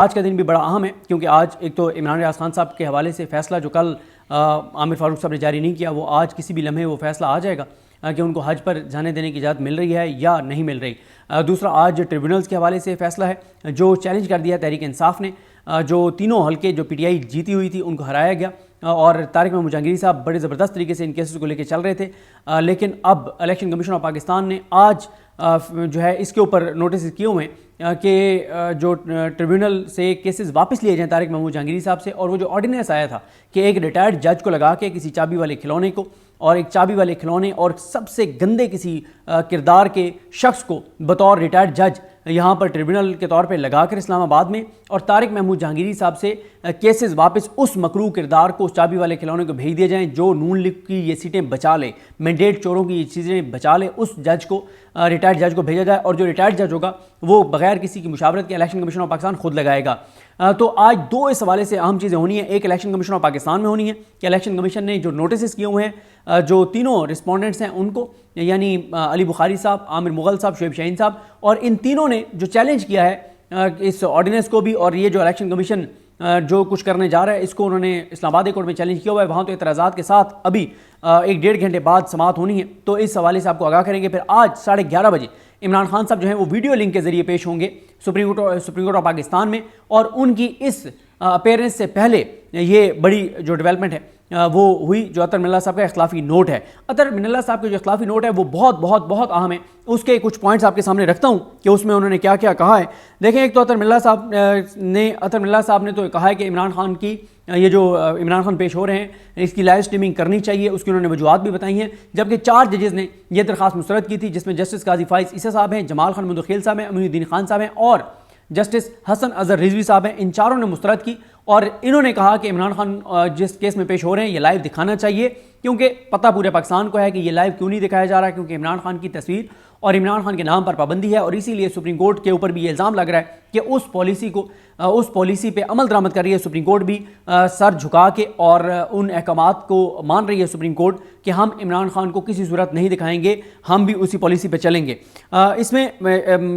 آج کا دن بھی بڑا اہم ہے کیونکہ آج ایک تو عمران ریاض خان صاحب کے حوالے سے فیصلہ جو کل عامر فاروق صاحب نے جاری نہیں کیا، وہ آج کسی بھی لمحے وہ فیصلہ آ جائے گا کہ ان کو حج پر جانے دینے کی اجازت مل رہی ہے یا نہیں مل رہی۔ دوسرا آج ٹریبیونلز کے حوالے سے فیصلہ ہے جو چیلنج کر دیا تحریک انصاف نے، جو تینوں حلقے جو پی ٹی آئی جیتی ہوئی تھی ان کو ہرایا گیا، اور طارق محمود جہانگیری صاحب بڑے زبردست طریقے سے ان کیسز کو لے کے چل رہے تھے، لیکن اب الیکشن کمیشن آف پاکستان نے آج جو ہے اس کے اوپر نوٹس کیے ہوئے ہیں کہ جو ٹریبیونل سے کیسز واپس لیے جائیں طارق محمود جہانگیری صاحب سے، اور وہ جو آرڈیننس آیا تھا کہ ایک ریٹائرڈ جج کو لگا کے کسی چابی والے کھلونے کو اور ایک چابی والے کھلونے اور سب سے گندے کسی کردار کے شخص کو بطور ریٹائرڈ جج یہاں پر ٹریبیونل کے طور پہ لگا کر اسلام آباد میں، اور طارق محمود جہانگیری صاحب سے کیسز واپس اس مکروہ کردار کو، اس چابی والے کھلونے کو بھیج دیے جائیں جو نون لیگ کی یہ سیٹیں بچا لے، مینڈیٹ چوروں کی یہ چیزیں بچا لے، اس جج کو، ریٹائرڈ جج کو بھیجا جائے، اور جو ریٹائرڈ جج ہوگا وہ بغیر کسی کی مشاورت کے الیکشن کمیشن آف پاکستان خود لگائے گا۔ تو آج دو اس حوالے سے اہم چیزیں ہونی ہیں، ایک الیکشن کمیشن آف پاکستان میں ہونی ہے کہ الیکشن کمیشن نے جو نوٹسز کیے ہوئے ہیں جو تینوں رسپونڈنٹس ہیں ان کو، یعنی علی بخاری صاحب، عامر مغل صاحب، شعیب شاہین صاحب، اور ان تینوں نے جو چیلنج کیا ہے اس آرڈیننس کو بھی، اور یہ جو الیکشن کمیشن جو کچھ کرنے جا رہا ہے اس کو انہوں نے اسلام آباد کورٹ میں چیلنج کیا ہوا ہے، وہاں تو اعتراضات کے ساتھ ابھی 1-1.5 گھنٹے بعد سماعت ہونی ہے، تو اس حوالے سے آپ کو آگاہ کریں گے۔ پھر آج 11:30 بجے عمران خان صاحب جو ہیں وہ ویڈیو لنک کے ذریعے پیش ہوں گے سپریم کورٹ آف پاکستان میں، اور ان کی اس اپیرنس سے پہلے یہ بڑی جو ڈیولپمنٹ ہے وہ ہوئی جو اطہر من اللہ صاحب کا اختلافی نوٹ ہے۔ اطہر من اللہ صاحب کا جو اختلافی نوٹ ہے وہ بہت اہم ہے، اس کے کچھ پوائنٹس آپ کے سامنے رکھتا ہوں کہ اس میں انہوں نے کیا کیا کہا ہے۔ دیکھیں، ایک تو اطہر من اللہ صاحب نے تو کہا ہے کہ عمران خان کی یہ جو عمران خان پیش ہو رہے ہیں اس کی لائیو سٹریمنگ کرنی چاہیے، اس کی انہوں نے وجوہات بھی بتائی ہیں، جبکہ 4 ججز نے یہ درخواست مسترد کی تھی، جس میں جسٹس قاضی فائز عیسیٰ صاحب ہیں، جمال خان مدخیل صاحب ہیں، امین الدین خان صاحب ہیں، اور جسٹس حسن اظہر رضوی صاحب ہیں۔ ان چاروں نے مسترد کی، اور انہوں نے کہا کہ عمران خان جس کیس میں پیش ہو رہے ہیں یہ لائیو دکھانا چاہیے، کیونکہ پتہ پورے پاکستان کو ہے کہ یہ لائیو کیوں نہیں دکھایا جا رہا، کیونکہ عمران خان کی تصویر اور عمران خان کے نام پر پابندی ہے، اور اسی لیے سپریم کورٹ کے اوپر بھی یہ الزام لگ رہا ہے کہ اس پالیسی پہ عمل درآمد کر رہی ہے سپریم کورٹ بھی سر جھکا کے، اور ان احکامات کو مان رہی ہے سپریم کورٹ کہ ہم عمران خان کو کسی صورت نہیں دکھائیں گے، ہم بھی اسی پالیسی پہ چلیں گے۔ اس میں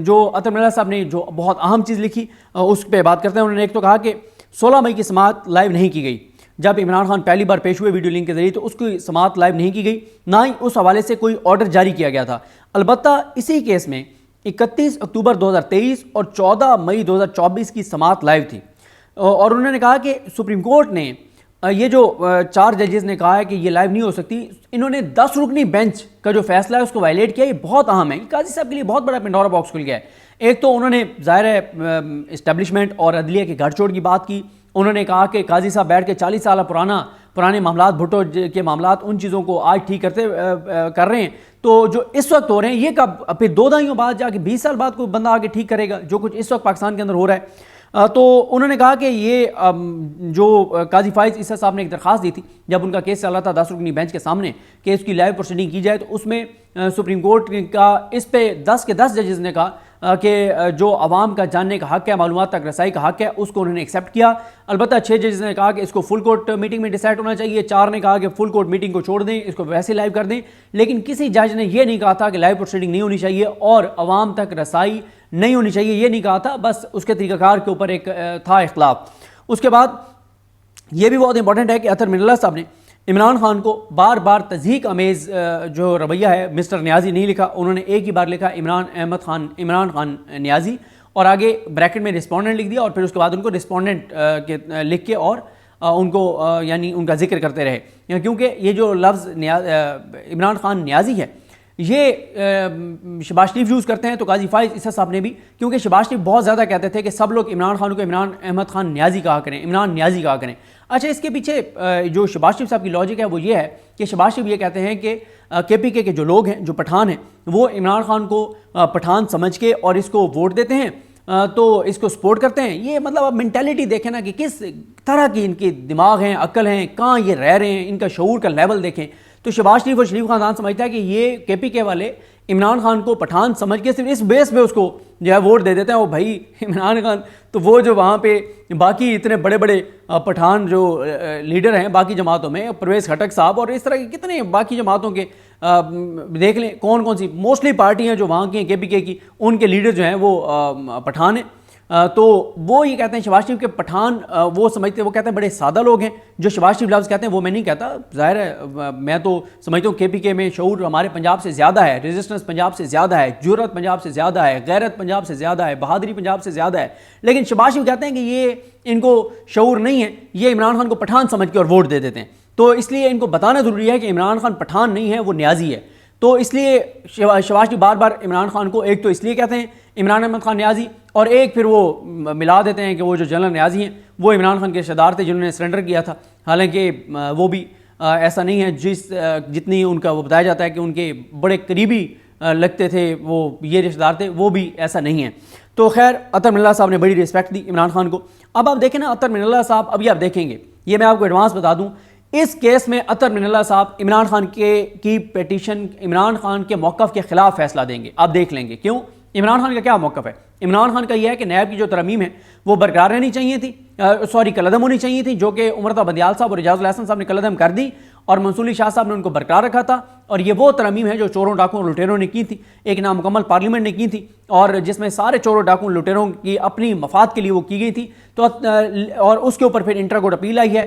جو اطہر من اللہ صاحب نے جو بہت اہم چیز لکھی اس پہ بات کرتے ہیں۔ انہوں نے ایک تو کہا کہ 16 مئی کی سماعت لائیو نہیں کی گئی، جب عمران خان پہلی بار پیش ہوئے ویڈیو لنک کے ذریعے تو اس کی سماعت لائیو نہیں کی گئی، نہ ہی اس حوالے سے کوئی آرڈر جاری کیا گیا تھا۔ البتہ اسی کیس میں 31 اکتوبر 2023 اور 14 مئی 2024 کی سماعت لائیو تھی، اور انہوں نے کہا کہ سپریم کورٹ نے یہ جو 4 ججز نے کہا ہے کہ یہ لائیو نہیں ہو سکتی، انہوں نے 10 رکنی بینچ کا جو فیصلہ ہے اس کو وائلیٹ کیا۔ یہ بہت اہم ہے، قاضی صاحب کے لیے بہت بڑا پنڈورا باکس کھل گیا ہے۔ ایک تو انہوں نے ظاہر ہے اسٹیبلشمنٹ اور عدلیہ کے گھر چھوڑ کی بات کی، انہوں نے کہا کہ قاضی صاحب بیٹھ کے 40 سالہ پرانے معاملات، بھٹو کے معاملات، ان چیزوں کو آج ٹھیک کر رہے ہیں، تو جو اس وقت ہو رہے ہیں یہ کب پھر 2 دہائیوں بعد جا کے 20 سال بعد کوئی بندہ آگے ٹھیک کرے گا جو کچھ اس وقت پاکستان کے اندر ہو رہا ہے۔ تو انہوں نے کہا کہ یہ جو قاضی فائز عیسیٰ صاحب نے ایک درخواست دی تھی جب ان کا کیس چل رہا تھا 10 رکنی بینچ کے سامنے کہ اس کی لائیو پروسیڈنگ کی جائے، تو اس میں سپریم کورٹ کا اس پہ 10 کے 10 ججز نے کہا کہ جو عوام کا جاننے کا حق ہے، معلومات تک رسائی کا حق ہے، اس کو انہوں نے ایکسیپٹ کیا۔ البتہ 6 ججز نے کہا کہ اس کو فل کورٹ میٹنگ میں ڈیسائیڈ ہونا چاہیے، 4 نے کہا کہ فل کورٹ میٹنگ کو چھوڑ دیں، اس کو ویسے لائیو کر دیں، لیکن کسی جج نے یہ نہیں کہا تھا کہ لائیو پروسیڈنگ نہیں ہونی چاہیے اور عوام تک رسائی نہیں ہونی چاہیے، یہ نہیں کہا تھا، بس اس کے طریقہ کار کے اوپر ایک تھا اختلاف۔ اس کے بعد یہ بھی بہت امپورٹنٹ ہے کہ اطہر من اللہ صاحب نے عمران خان کو بار بار تضحیک امیز جو رویہ ہے مسٹر نیازی نہیں لکھا، انہوں نے ایک ہی بار لکھا عمران خان نیازی، اور آگے بریکٹ میں رسپونڈنٹ لکھ دیا، اور پھر اس کے بعد ان کو رسپونڈنٹ لکھ کے اور ان کو یعنی ان کا ذکر کرتے رہے، کیونکہ یہ جو لفظ عمران خان نیازی ہے یہ شہباز شریف یوز کرتے ہیں، تو قاضی فائز عیسیٰ صاحب نے بھی، کیونکہ شہباز شریف بہت زیادہ کہتے تھے کہ سب لوگ عمران خان کو عمران احمد خان نیازی کہا کریں، عمران نیازی کہا کریں۔ اچھا، اس کے پیچھے جو شہباز شریف صاحب کی لاجک ہے وہ یہ ہے کہ شہباز شریف یہ کہتے ہیں کہ کے پی کے جو لوگ ہیں، جو پٹھان ہیں، وہ عمران خان کو پٹھان سمجھ کے اور اس کو ووٹ دیتے ہیں، تو اس کو سپورٹ کرتے ہیں۔ یہ مطلب اب مینٹیلٹی دیکھیں نا کہ کس طرح کی ان کے دماغ ہیں، عقل ہیں، کہاں یہ رہ رہے ہیں، ان کا شعور کا لیول دیکھیں۔ تو شہباز شریف اور شریف خاندان سمجھتا ہے کہ یہ کے پی کے والے عمران خان کو پٹھان سمجھ کے صرف اس بیس پہ اس کو جو ہے ووٹ دے دیتے ہیں۔ وہ بھائی عمران خان تو وہ جو وہاں پہ باقی اتنے بڑے بڑے پٹھان جو لیڈر ہیں باقی جماعتوں میں، پرویز خٹک صاحب اور اس طرح کے کتنے باقی جماعتوں کے دیکھ لیں کون کون سی موسٹلی پارٹی ہیں جو وہاں کی ہیں کے پی کے کی، ان کے لیڈر جو ہیں وہ پٹھان ہیں۔ تو وہ یہ کہتے ہیں شہباز شریف کے پٹھان وہ سمجھتے، وہ کہتے ہیں بڑے سادہ لوگ ہیں جو شہباز شریف لفظ کہتے ہیں، وہ میں نہیں کہتا، ظاہر ہے میں تو سمجھتا ہوں KPK میں شعور ہمارے پنجاب سے زیادہ ہے، ریزسٹنس پنجاب سے زیادہ ہے، جرأت پنجاب سے زیادہ ہے، غیرت پنجاب سے زیادہ ہے، بہادری پنجاب سے زیادہ ہے، لیکن شہباز شریف کہتے ہیں کہ یہ ان کو شعور نہیں ہے، یہ عمران خان کو پٹھان سمجھ کے اور ووٹ دے دیتے ہیں، تو اس لیے ان کو بتانا ضروری ہے کہ عمران خان پٹھان نہیں ہے، وہ نیازی ہے۔ تو اس لیے شہباز شریف بار بار عمران خان کو ایک تو اس لیے کہتے ہیں عمران احمد خان نیازی، اور ایک پھر وہ ملا دیتے ہیں کہ وہ جو جنرل نیازی ہیں وہ عمران خان کے رشتہ دار تھے جنہوں نے سرنڈر کیا تھا، حالانکہ وہ بھی ایسا نہیں ہے جتنی ان کا وہ بتایا جاتا ہے کہ ان کے بڑے قریبی لگتے تھے وہ یہ رشتہ دار تھے، وہ بھی ایسا نہیں ہے۔ تو خیر عطر من اللہ صاحب نے بڑی رسپیکٹ دی عمران خان کو۔ اب آپ دیکھیں نا عطر من اللہ صاحب، ابھی آپ دیکھیں گے، یہ میں آپ کو ایڈوانس بتا دوں، اس کیس میں عطر من اللہ صاحب عمران خان کی پیٹیشن، عمران خان کے موقف کے خلاف فیصلہ دیں گے، آپ دیکھ لیں گے کیوں۔ عمران خان کا کیا موقف ہے؟ عمران خان کا یہ ہے کہ نیب کی جو ترمیم ہے وہ برقرار رہنی چاہیے تھی، کالعدم ہونی چاہیے تھی، جو کہ عمر طاہر بندیال صاحب اور اعجاز الحسن صاحب نے کالعدم کر دی، اور منصور علی شاہ صاحب نے ان کو برقرار رکھا تھا، اور یہ وہ ترمیم ہے جو چوروں ڈاکوں اور لٹیروں نے کی تھی، ایک نامکمل پارلیمنٹ نے کی تھی، اور جس میں سارے چوروں ڈاکوں لٹیروں کی اپنی مفاد کے لیے وہ کی گئی تھی، تو اور اس کے اوپر پھر انٹر کورٹ اپیل آئی ہے۔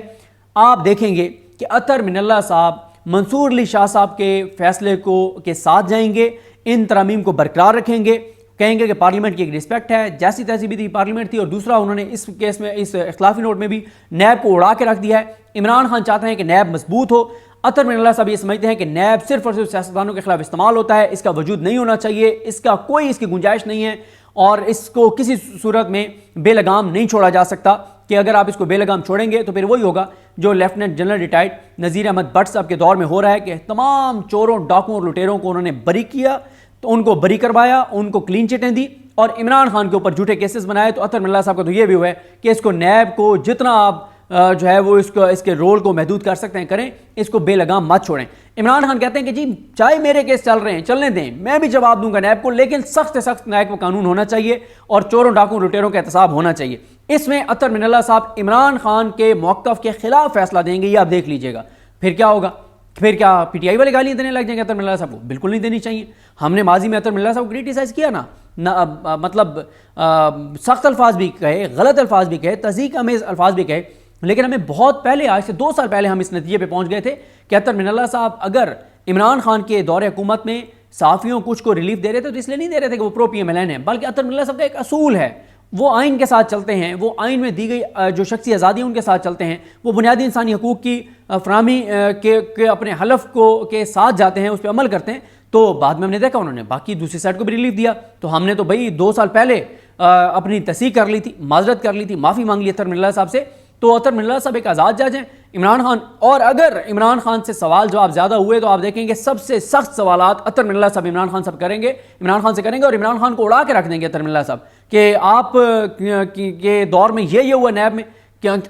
آپ دیکھیں گے کہ عطر من اللہ صاحب منصور علی شاہ صاحب کے فیصلے کے ساتھ جائیں گے، ان ترامیم کو برقرار رکھیں گے، کہیں گے کہ پارلیمنٹ کی ایک رسپیکٹ ہے، جیسی تیسی بھی تھی پارلیمنٹ تھی، اور دوسرا انہوں نے اس کیس میں اس اختلافی نوٹ میں بھی نیب کو اڑا کے رکھ دیا ہے۔ عمران خان چاہتے ہیں کہ نیب مضبوط ہو، عطر من اللہ صاحب یہ سمجھتے ہیں کہ نیب صرف اور صرف سیاستدانوں کے خلاف استعمال ہوتا ہے، اس کا وجود نہیں ہونا چاہیے، اس کا کوئی اس کی گنجائش نہیں ہے، اور اس کو کسی صورت میں بے لگام نہیں چھوڑا جا سکتا، کہ اگر آپ اس کو بے لگام چھوڑیں گے تو پھر وہی ہوگا جو lieutenant general retired Nazir Ahmed Butt صاحب کے دور میں ہو رہا ہے، کہ تمام چوروں ڈاکوں اور لٹیروں کو انہوں نے بری کیا، تو ان کو بری کروایا، ان کو کلین چٹیں دی، اور عمران خان کے اوپر جھوٹے کیسز بنائے۔ تو عطر من اللہ صاحب کا تو یہ بھی ہوا ہے کہ اس کو نیب کو جتنا آپ جو ہے وہ اس کے رول کو محدود کر سکتے ہیں کریں، اس کو بے لگام مت چھوڑیں۔ عمران خان کہتے ہیں کہ جی چاہے میرے کیس چل رہے ہیں چلنے دیں، میں بھی جواب دوں گا نیب کو، لیکن سخت سے سخت نیب کو قانون ہونا چاہیے اور چوروں ڈاکوں لٹیروں کا احتساب ہونا چاہیے۔ اس میں عطر من اللہ صاحب عمران خان کے موقف کے خلاف فیصلہ دیں گے، یہ آپ دیکھ لیجئے گا۔ پھر کیا ہوگا؟ پھر کیا PTI والے گالیاں دینے لگ جائیں گے عطر من اللہ صاحب کو؟ بالکل نہیں دینی چاہیے۔ ہم نے ماضی میں عطر من اللہ صاحب کو کریٹیسائز کیا نا، مطلب سخت الفاظ بھی کہے، غلط الفاظ بھی کہے، تضحیک آمیز الفاظ بھی کہے، لیکن ہمیں بہت پہلے، آج سے 2 سال پہلے ہم اس نتیجے پہ پہنچ گئے تھے کہ عطر من اللہ صاحب اگر عمران خان کے دور حکومت میں صحافیوں کچھ کو ریلیف دے رہے تھے تو اس لیے نہیں دے رہے تھے کہ وہ پرو PMLN ہیں، بلکہ عطر من اللہ صاحب کا ایک اصول ہے، وہ آئین کے ساتھ چلتے ہیں، وہ آئین میں دی گئی جو شخصی آزادیاں ان کے ساتھ چلتے ہیں، وہ بنیادی انسانی حقوق کی فراہمی کے اپنے حلف کے ساتھ جاتے ہیں، اس پہ عمل کرتے ہیں۔ تو بعد میں ہم نے دیکھا انہوں نے باقی دوسری سائڈ کو بھی ریلیف دیا، تو ہم نے تو بھائی 2 سال پہلے اپنی تصحیح کر لی تھی، معذرت کر لی تھی، معافی مانگ لی عطر من اللہ صاحب سے۔ تو عطر من اللہ صاحب ایک آزاد جج ہیں، عمران خان، اور اگر عمران خان سے سوال جواب زیادہ ہوئے تو آپ دیکھیں گے سب سے سخت سوالات عطر من اللہ صاحب عمران خان صاحب کریں گے، عمران خان سے کریں گے، اور عمران خان کو اڑا کے رکھ دیں گے عطر من اللہ صاحب کہ آپ کے دور میں یہ ہوا نیب میں،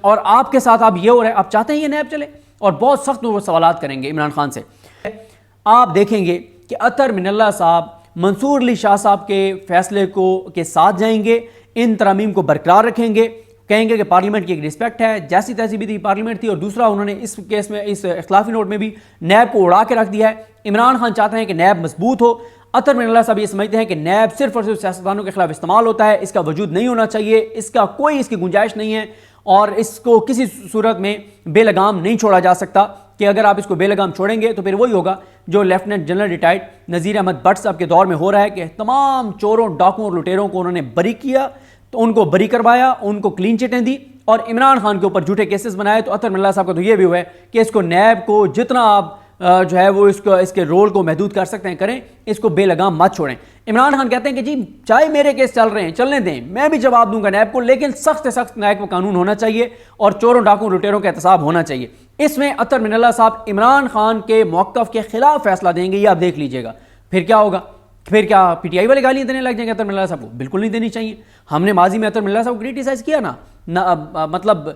اور آپ کے ساتھ آپ یہ ہو رہا ہے، آپ چاہتے ہیں یہ نیب چلے، اور بہت سخت وہ سوالات کریں گے عمران خان سے۔ آپ دیکھیں گے کہ عطر من اللہ صاحب منصور علی شاہ صاحب کے فیصلے کے ساتھ جائیں گے، ان ترامیم کو برقرار رکھیں گے، کہیں گے کہ پارلیمنٹ کی ایک رسپیکٹ ہے، جیسی تیسی بھی تھی پارلیمنٹ تھی، اور دوسرا انہوں نے اس کیس میں اس اختلافی نوٹ میں بھی نیب کو اڑا کے رکھ دیا ہے۔ عمران خان چاہتے ہیں کہ نیب مضبوط ہو، عطر من اللہ صاحب یہ سمجھتے ہیں کہ نیب صرف اور صرف سیاستدانوں کے خلاف استعمال ہوتا ہے، اس کا وجود نہیں ہونا چاہیے، اس کا کوئی اس کی گنجائش نہیں ہے، اور اس کو کسی صورت میں بے لگام نہیں چھوڑا جا سکتا، کہ اگر آپ اس کو بے لگام چھوڑیں گے تو پھر وہی ہوگا جو lieutenant general retired Nazir Ahmed Butt صاحب کے دور میں ہو رہا ہے، کہ تمام چوروں ڈاکوں اور لٹیروں کو انہوں نے بری کیا، تو ان کو بری کروایا، ان کو کلین چٹیں دی، اور عمران خان کے اوپر جھوٹے کیسز بنائے۔ تو عطر من اللہ صاحب کا تو یہ بھی ہوا ہے کہ اس کو نیب کو جتنا آپ جو ہے وہ اس کے رول کو محدود کر سکتے ہیں کریں، اس کو بے لگام مت چھوڑیں۔ عمران خان کہتے ہیں کہ جی چاہے میرے کیس چل رہے ہیں چلنے دیں، میں بھی جواب دوں گا نیب کو، لیکن سخت سے سخت نیب کو قانون ہونا چاہیے اور چوروں ڈاکوں لٹیروں کا احتساب ہونا چاہیے۔ اس میں عطر من اللہ صاحب عمران خان کے موقف کے خلاف فیصلہ دیں گے، یہ آپ دیکھ لیجئے گا۔ پھر کیا ہوگا؟ پھر کیا PTI والے گالیاں دینے لگ جائیں گے عطر من اللہ صاحب کو؟ بالکل نہیں دینی چاہیے۔ ہم نے ماضی میں عطر من اللہ صاحب کو کریٹیسائز کیا نا، مطلب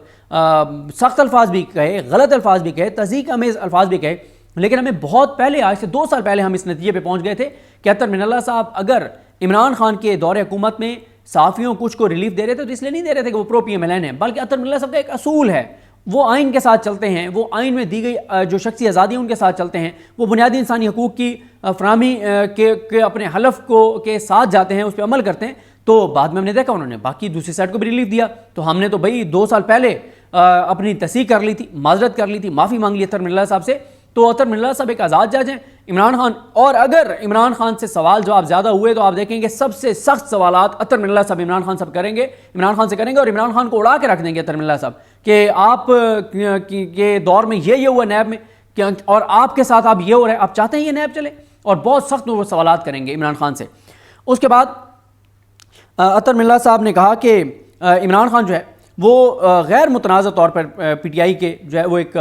سخت الفاظ بھی کہے، غلط الفاظ بھی کہے، تضحیک آمیز الفاظ بھی کہے، لیکن ہمیں بہت پہلے، آج سے 2 سال پہلے ہم اس نتیجے پہ پہنچ گئے تھے کہ عطر من اللہ صاحب اگر عمران خان کے دور حکومت میں صحافیوں کچھ کو ریلیف دے رہے تھے تو اس لیے نہیں دے رہے تھے کہ وہ پرو PMLN ہیں، بلکہ عطر من اللہ صاحب کا ایک اصول ہے، وہ آئین کے ساتھ چلتے ہیں، وہ آئین میں دی گئی جو شخصی آزادیاں ان کے ساتھ چلتے ہیں، وہ بنیادی انسانی حقوق کی فراہمی کے اپنے حلف کے ساتھ جاتے ہیں، اس پہ عمل کرتے ہیں۔ تو بعد میں ہم نے دیکھا انہوں نے باقی دوسری سائڈ کو بھی ریلیف دیا، تو ہم نے تو بھائی 2 سال پہلے اپنی تصحیح کر لی تھی، معذرت کر لی تھی، معافی مانگ لی اطہر من اللہ صاحب سے. تو اطہر من اللہ صاحب ایک آزاد جج ہیں. عمران خان، اور اگر عمران خان سے سوال جواب زیادہ ہوئے تو آپ دیکھیں گے سب سے سخت سوالات اطہر من اللہ صاحب عمران خان صاحب کریں گے، عمران خان سے کریں گے، اور عمران خان کو اڑا کے رکھ دیں گے اطہر من اللہ صاحب کہ آپ کے دور میں یہ ہوا نیب میں، اور آپ کے ساتھ آپ یہ ہو رہے ہیں، آپ چاہتے ہیں یہ نیب چلے، اور بہت سخت وہ سوالات کریں گے عمران خان سے. اس کے بعد اطہر من اللہ صاحب نے کہا کہ عمران خان جو ہے وہ غیر متنازع طور پر پی ٹی آئی کے جو ہے وہ ایک